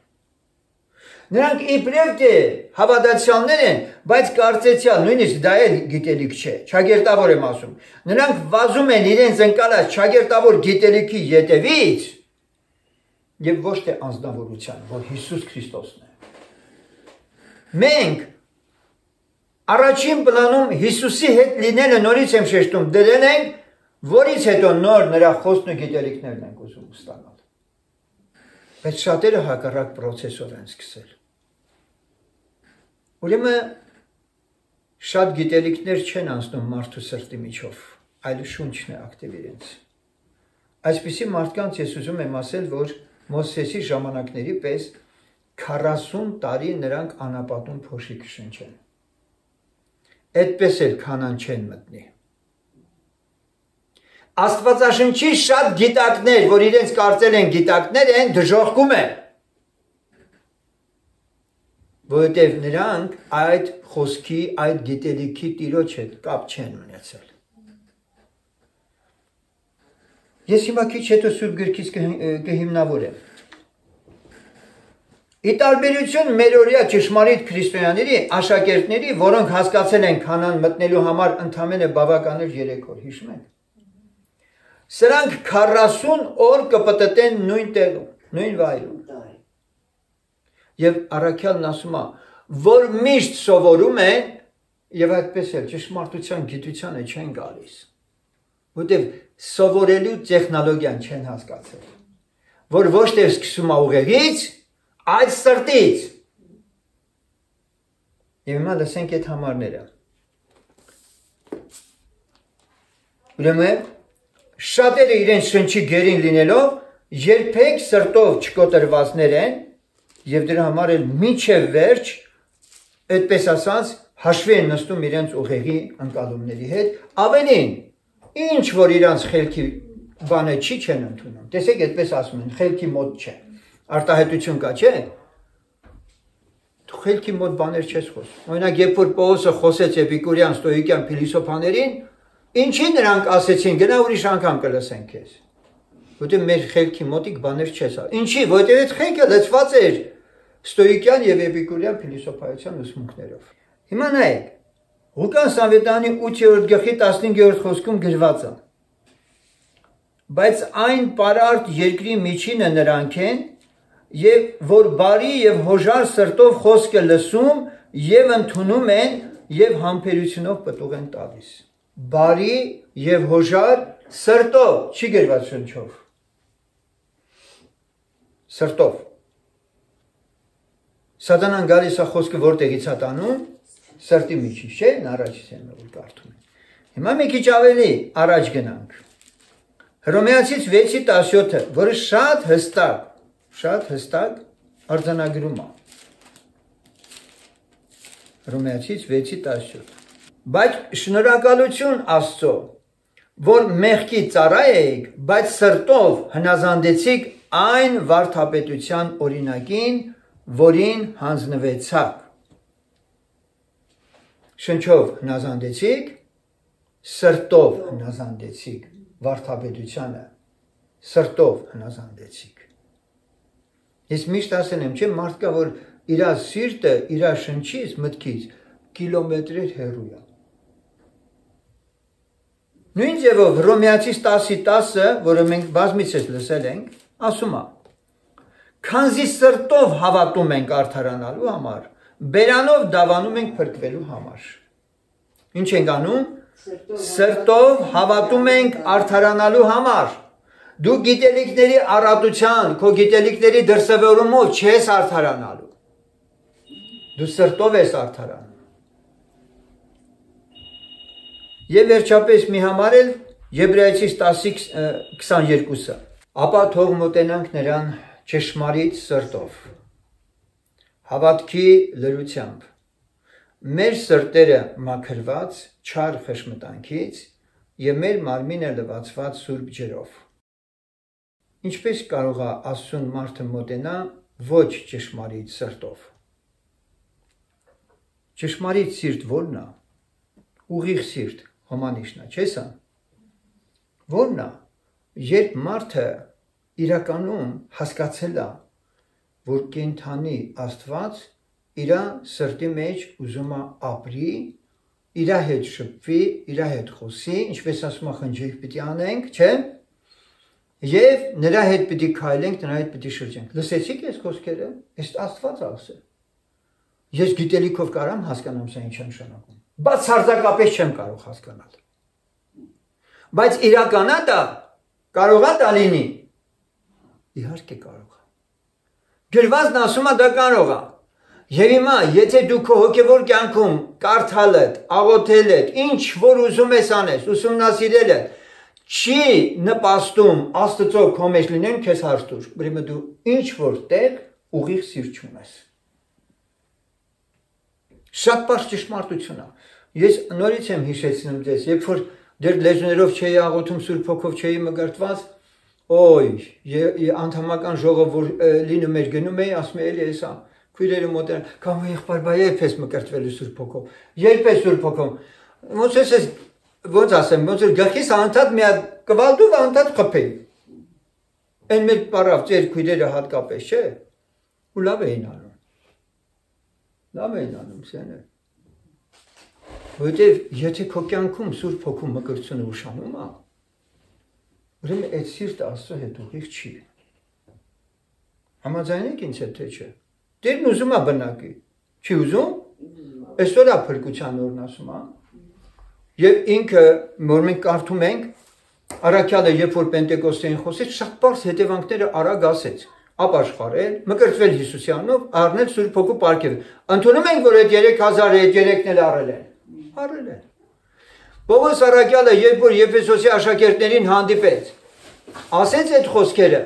Նրանք իբրև թե հավատացյալներ են, բայց կարծեցյալ, նույնիսկ դա էլ գիտելիք չէ, ճագերտավոր եմ ասում։ Նրանք վազում են իրենց ընկալած ճագերտավոր գիտելիքի ետևից եւ ոչ թե անձնավորության, որ Հիսուս Քրիստոսն է։ Մենք առաջին պլանում Հիսուսի հետ լինելը նորից եմ շեշտում, դրել ենք, որից հետո նոր նրա խոսքն ու գիտելիքներն ենք ուզում ստանալ։ Բայց շատերը հակառակ պրոցեսով են սկսել։ Ուրեմն շատ գիտելիքներ չեն անցնում մարդու սրտի միջով, այլ շունչն է ակտիվ իրենց։ Այսպիսի մարդկանց ես ուզում եմ ասել, որ Մովսեսի ժամանակների պես 40 տարի նրանք անապատում փոշի կշնչեն։ Այդպես էլ Քանան չեն մտնի։ Աստվածաշնչի շատ գիտակներ, որ իրենց կարծել են գիտակներ են, դժոխքում են։ Որովհետև նրանք այդ խոսքի, այդ գիտելիքի տիրոջ հետ կապ չեն ունեցել։ Ես հիմա քիչ հետո Սուրբ Գրքից կհիմնավորեմ։ Ի տարբերություն մերօրյա ճշմարիտ քրիստոնյաների, աշակերտների, որոնք հասկացել են Քանան մտնելու համար ընդամենը բավական էր 3 օր, հիշում եք։ Սրանք 40 օր կպտտեն նույն տեղում, նույն վայրում։ Եվ առաքյալն ասում է, որ միշտ սովորում են, եւ այդպես էլ ճշմարտության գիտությանը չեն գալիս։ Որտեւ սովորելու տեխնոլոգիան չեն հասկացել։ Որ ոչ թե սկսում է ուղեղից, այլ սրտից։ Եվ հիմա լսենք այդ համարները։ Ուրեմն շատերը իրենց շնչի գերին լինելով երբեք սրտով չկոտրվածներ են եւ դրա համար էլ միջև վերջ այդպես ասած հաշվի են նստում իրենց ուղեղի ընկալումների հետ ավելին ինչ որ իրենց խելքի բանը չի չեն ընդունում տեսեք այդպես ասում են խելքի մոտ չէ արտահայտություն կա չէ դու խելքի մոտ բաներ չես խոսում օրինակ երբ որ Պողոսը խոսեց էպիկուրյան ստոիկյան փիլիսոփաներին Ինչի նրանք ասեցին, գնա ուրիշ անգամ կլսենք քեզ։ Որտեղ մեր խելքի մոտիկ բաներ չես ասա։ Ինչի, որտեղ այդ խելքը լցված էր ստոիկյան եւ էպիկուրյան փիլիսոփայության ուսմունքներով։ Հիմա նայեք, Ղուկաս Ավետարանի 8-րդ գլխի 15-րդ խոսքում գրված է. Բայց այն պարարտ երկրի միջինը նրանք են, եւ որ բարի եւ հոժար սրտով խոսքը լսում եւ ընդունում են եւ համբերությունով պտուղ են տալիս։ Բարի եւ հոժար սրտով, չի գրված շնչով։ Սրտով։ Սատանան գալիս է խոսքը որտեղից է տանում, սրտի միջից, չէ՞, առաջից են որ կարդում են։ Հիմա մի քիչ ավելի առաջ գնանք։ Հռոմեացից 6:17-ը, որը շատ հստակ արձանագրում է։ Հռոմեացից 6:17 Բայց շնորհակալություն Աստծո, որ մեղքի ծառա էիք, բայց սրտով հնազանդեցիք այն վարդապետության օրինակին, որին հանձնվեցաք։ Շնչով հնազանդեցիք, սրտով հնազանդեցիք վարդապետությանը, սրտով հնազանդեցիք։ Ես միշտ ասել եմ, չէ՞ մարդ կա, որ իր սիրտը, իր շնչից, մտքից կիլոմետրեր հեռու է։ Նույն ձևով Հռոմեացիս 10:10-ը, որը մենք բազմիցս լսել ենք, ասում է. Քանզի սրտով հավատում ենք արդարանալու համար, բերանով դավանում ենք փրկվելու համար։ Ինչ ենք անում? Սրտով հավատում ենք արդարանալու համար։ Դու գիտելիքների առատության, քո գիտելիքների դրսևորումով չես արդարանալու։ Դու սրտով ես արդարանում։ Եվ վերջապես մի համար էլ Եբրայեցիս 10:22-ը։ Ապա թող մոտենանք նրան ճշմարիտ սրտով, հավատքի լրությամբ, մեր սրտերը մաքրված չար խշմտանքից և մեր մարմինը լվացված սուրբ ջրով։ Ինչպես կարող է Աստծուն մարդը մոտենա ոչ ճշմարիտ սրտով։ Ճշմարիտ սիրտ ո՞րն է։ Ուղիղ սիրտ հոմանիշն է, չէ՞ս է։ Ո՞րն է։ Երբ մարդը իրականում հասկացել է, որ կենդանի Աստված իր սրտի մեջ ուզում է ապրի, իր հետ շփվի, իր հետ խոսի, ինչպես ասում է խնջույք պիտի անենք, չէ՞։ Եվ նրա հետ պիտի քայլենք, նրա հետ պիտի շրջենք։ Լսեցիք այս խոսքերը։ Այս Աստված ասել։ Ես գիտելիքով կարամ հասկանամ սա ինչ է նշանակում։ Բացարձակապես չեմ կարող հասկանալ։ Բայց իրական է դա, կարող է դա լինի։ Իհարկե կարող է։ Գրվածն ասում է դա կարող է։ Եվ հիմա, եթե դու քո հոգևոր կյանքում կարդալ ես, աղոթել ես, ինչ որ ուզում ես անես, ուսումնասիրել ես, չի նպաստում Աստծո քո մեջ լինեն, քեզ հարց տուր։ Ուրեմն դու ինչ որ տեղ ուղիղ սիրտ չունես։ Շատ բարձ ճշմարտություն է։ Ես նորից եմ հիշեցնում ձեզ, երբ որ դեռ լեզուներով չէի աղոթում, Սուրբ Հոգով չէի մկրտված, անդամական ժողով որ լինում էր գնում էի, ասում էի, էլի էսա, քույրերը մոտեն, կամ եղբայր, բայ երբ ես մկրտվելու Սուրբ Հոգով, երբ ես Սուրբ Հոգով, ոնց ասեմ, ոնց որ գլխիս անդադ մի հատ կվալդու ու անդադ խփեի։ Այն մեր պարավ ձեր քույրերը հատկապես, չէ՞։ Ու լավ էին անում։ Լավ էին անում, սեներ։ Որտեւ եթե քո կյանքում Սուրբ Հոգու մկրտությունը ուշանում է, ուրեմն այդ սիրտը Աստծո հետ ուղիղ չի։ Համաձայնեք ինձ հետ թե չէ։ Տերն ուզում է բնակի, չի ուզում։ Այսօր է փրկության օրն ասում է։ Եվ ինքը, որ մենք կարդում ենք, Առաքյալը, երբ որ Պենտեկոստեին խոսեց, շատ բարձ հետևանքները արագ ասեց։ Ապաշխարել, մկրտվել Հիսուսի անունով, առնել Սուրբ Հոգու պարգևը։ Ընդունում ենք, որ այդ 3000 այդ 3-ն էլ առել են։ Առել են։ Պողոս Առաքյալը, երբ որ Եփեսոսի աշակերտներին հանդիպեց, ասեց այդ խոսքերը։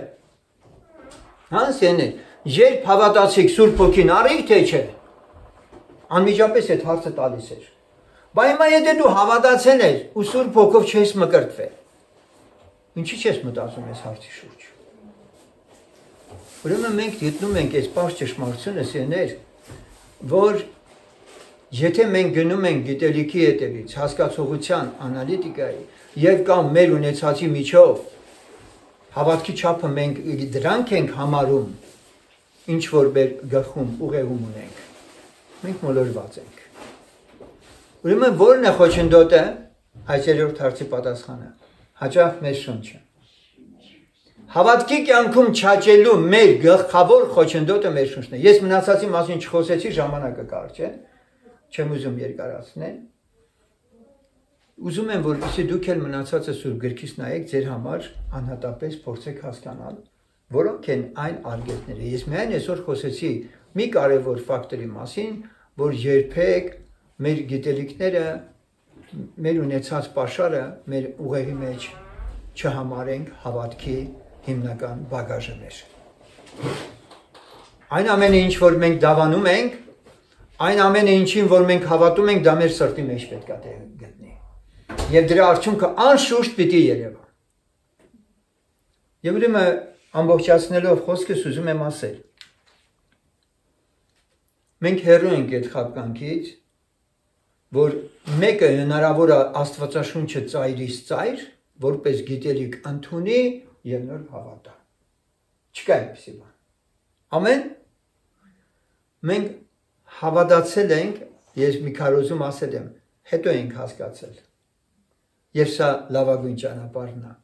Սեներ, երբ հավատացիք Սուրբ Հոգին առիք թե չէ, անմիջապես այդ հարցը տալիս էր։ Բայց հիմա եթե դու հավատացել ես ու Սուրբ Հոգով չես մկրտվել, ինչի՞ չես մտածում այս հարցի շուրջ։ Ուրեմն մենք գտնում ենք այս բարձ ճշմարտությունը, սեներ, որ եթե մենք գնում ենք գիտելիքի հետևից, հասկացողության, անալիտիկայի եւ կամ մեր ունեցածի միջով հավատքի չափը մենք դրանք ենք համարում, ինչ որ մեր գլխում ուղեղում ունենք, մենք մոլորված ենք։ Ուրեմն ո՞րն է խոչընդոտը, այս երրորդ հարցի պատասխանը, հաճախ մեր շունչը։ Հավատքի կյանքում չաճելու մեր գլխավոր խոչընդոտը մեր շունչն է։ Ես մնացածի մասին չխոսեցի, ժամանակը կարճ է, չեմ ուզում երկարացնել։ Ուզում եմ, որպեսզի դուք էլ մնացածը Սուրբ գրքից նայեք, ձեր համար անհատապես փորձեք հասկանալ, որոնք են այն արգելքները։ Ես միայն այսօր խոսեցի մի կարևոր ֆակտորի մասին, որ երբեք մեր գիտելիքները, մեր ունեցած պաշարը մեր ուղեղի մեջ չհամարենք հավատքի հիմնական բագաժը մեր։ Այն ամենը, ինչ որ մենք դավանում ենք, այն ամենը, ինչին որ մենք հավատում ենք, դա մեր սրտի մեջ պետք է տեղ գտնի։ Եվ դրա արդյունքը անշուշտ պիտի երևա։ Եվ ուրեմն ամբողջացնելով խոսքս ուզում եմ ասել. մենք հեռու ենք այդ խաբկանքից, որ մեկը հնարավոր է Աստվածաշունչը ծայրից ծայր, որպես գիտելիք ընդունի եւ նոր հավատա։ Չկա այդպիսի բան։ Ամեն մենք հավատացել ենք, ես մի քարոզում ասել եմ, հետո ենք հասկացել, Եվ սա լավագույն ճանապարհն է։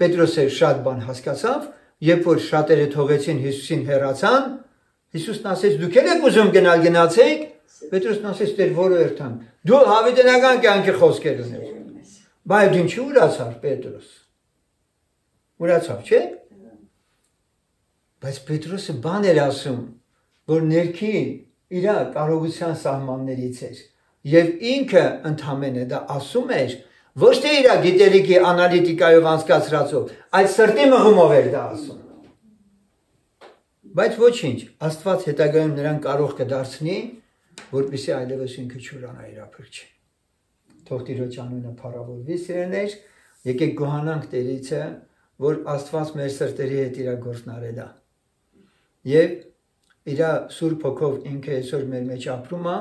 Պետրոսը շատ բան հասկացավ, երբ որ շատերը թողեցին Հիսուսին հեռացան, Հիսուսն ասեց՝ դուք եք ուզում գնալ, գնացեք։ Պետրոսն ասեց՝ Տեր, որովհետև դու հավիտենական կյանքի խոսքեր ունես։ Բայց դու ինչու ուրացար, Պետրոս։ Ուրացավ, չէ՞։ Բայց Պետրոսը բան էր ասում, որ ներքին իր կարողության սահմաններից էր։ Եվ ինքը ընդամենը դա ասում էր, ոչ թե իր գիտելիքի անալիտիկայով անցկացրածով, այլ սրտի մղումով էր դա ասում։ Բայց ոչինչ, Աստված հետագայում նրան կարող կդարձնի, որպեսզի այլևս ինքը չուրանա իր փրկչին։ Թող Տիրոջ անունը փառավորվի, սիրելիներ, եկեք գոհանանք Տերիցը, որ Աստված մեր սրտերի հետ իր գործն արել է։ Եվ իր Սուրբ Հոգով ինքը այսօր մեր մեջ ապրում է,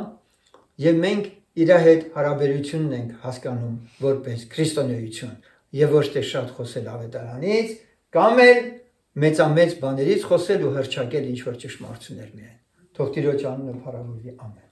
եւ մենք իր հետ հարաբերությունն ենք հասկանում որպես քրիստոնեություն, եւ ոչ թե շատ խոսել ավետարանից, կամ էլ մեծամեծ բաներից խոսել ու հրճակել ինչ որ ճշմարտություններ միայն։ Թող Տիրոջ անունը փառավորվի, ամեն։